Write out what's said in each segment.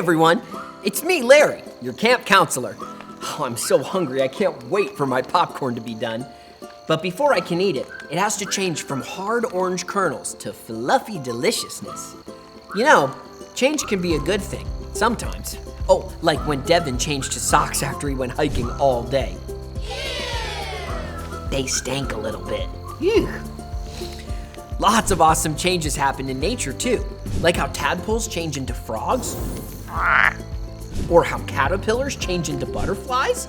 everyone, it's me, Larry, your camp counselor. Oh, I'm so hungry, I can't wait for my popcorn to be done. But before I can eat it, it has to change from hard orange kernels to fluffy deliciousness. You know, change can be a good thing, sometimes. Oh, like when Devin changed his socks after he went hiking all day. They stank a little bit. Ew. Lots of awesome changes happen in nature too, like how tadpoles change into frogs, or how caterpillars change into butterflies.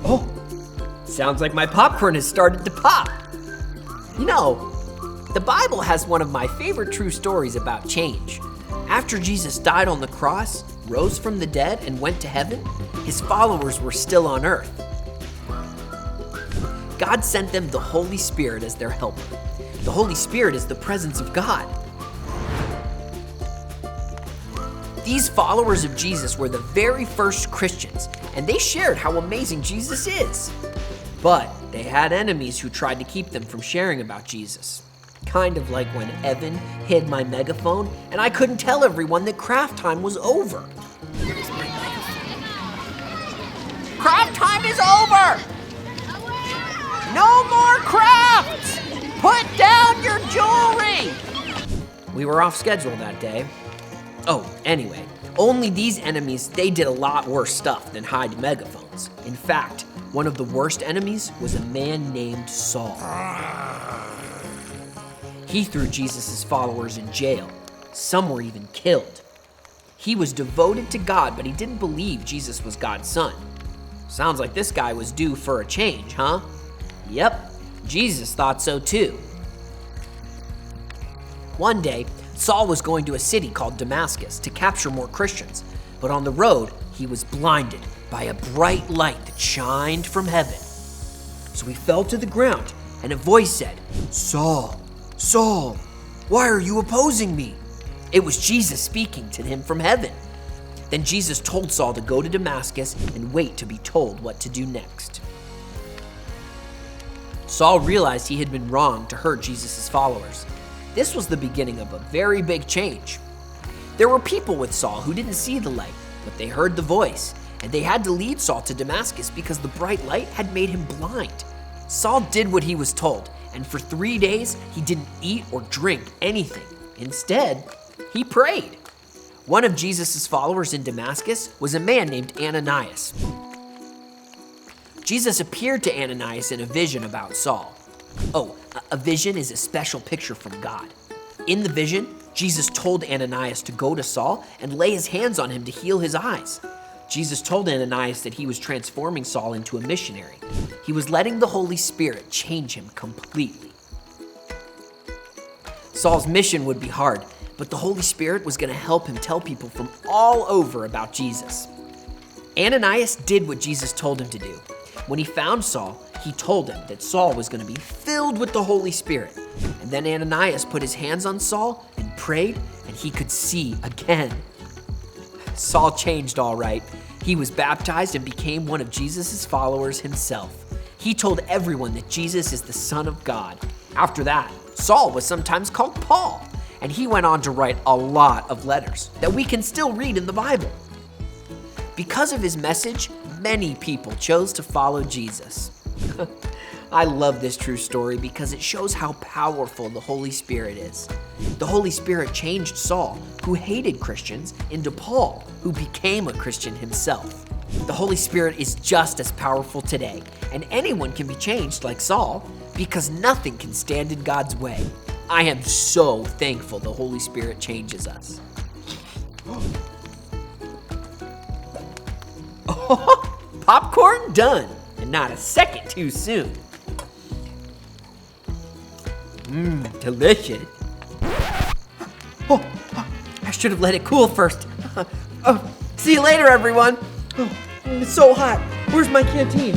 Oh, sounds like my popcorn has started to pop. You know, the Bible has one of my favorite true stories about change. After Jesus died on the cross, rose from the dead, and went to heaven, his followers were still on earth. God sent them the Holy Spirit as their helper. The Holy Spirit is the presence of God. These followers of Jesus were the very first Christians, and they shared how amazing Jesus is. But they had enemies who tried to keep them from sharing about Jesus. Kind of like when Evan hid my megaphone and I couldn't tell everyone that craft time was over. Where's my megaphone? Craft time is over! No more crafts! Put down your jewelry! We were off schedule that day. Oh, anyway, only these enemies, they did a lot worse stuff than hide megaphones. In fact, one of the worst enemies was a man named Saul. He threw Jesus' followers in jail. Some were even killed. He was devoted to God, but he didn't believe Jesus was God's son. Sounds like this guy was due for a change, huh? Yep, Jesus thought so too. One day, Saul was going to a city called Damascus to capture more Christians, but on the road, he was blinded by a bright light that shined from heaven. So he fell to the ground, and a voice said, "Saul, Saul, why are you opposing me?" It was Jesus speaking to him from heaven. Then Jesus told Saul to go to Damascus and wait to be told what to do next. Saul realized he had been wrong to hurt Jesus' followers. This was the beginning of a very big change. There were people with Saul who didn't see the light, but they heard the voice, and they had to lead Saul to Damascus because the bright light had made him blind. Saul did what he was told, and for 3 days, he didn't eat or drink anything. Instead, he prayed. One of Jesus' followers in Damascus was a man named Ananias. Jesus appeared to Ananias in a vision about Saul. Oh, a vision is a special picture from God. In the vision, Jesus told Ananias to go to Saul and lay his hands on him to heal his eyes. Jesus told Ananias that he was transforming Saul into a missionary. He was letting the Holy Spirit change him completely. Saul's mission would be hard, but the Holy Spirit was going to help him tell people from all over about Jesus. Ananias did what Jesus told him to do. When he found Saul, he told him that Saul was going to be filled with the Holy Spirit. And then Ananias put his hands on Saul and prayed, and he could see again. Saul changed all right. He was baptized and became one of Jesus' followers himself. He told everyone that Jesus is the Son of God. After that, Saul was sometimes called Paul, and he went on to write a lot of letters that we can still read in the Bible. Because of his message, many people chose to follow Jesus. I love this true story because it shows how powerful the Holy Spirit is. The Holy Spirit changed Saul, who hated Christians, into Paul, who became a Christian himself. The Holy Spirit is just as powerful today, and anyone can be changed like Saul because nothing can stand in God's way. I am so thankful the Holy Spirit changes us. Popcorn done, and not a second too soon. Delicious. Oh, I should have let it cool first. See you later, everyone. It's so hot. Where's my canteen?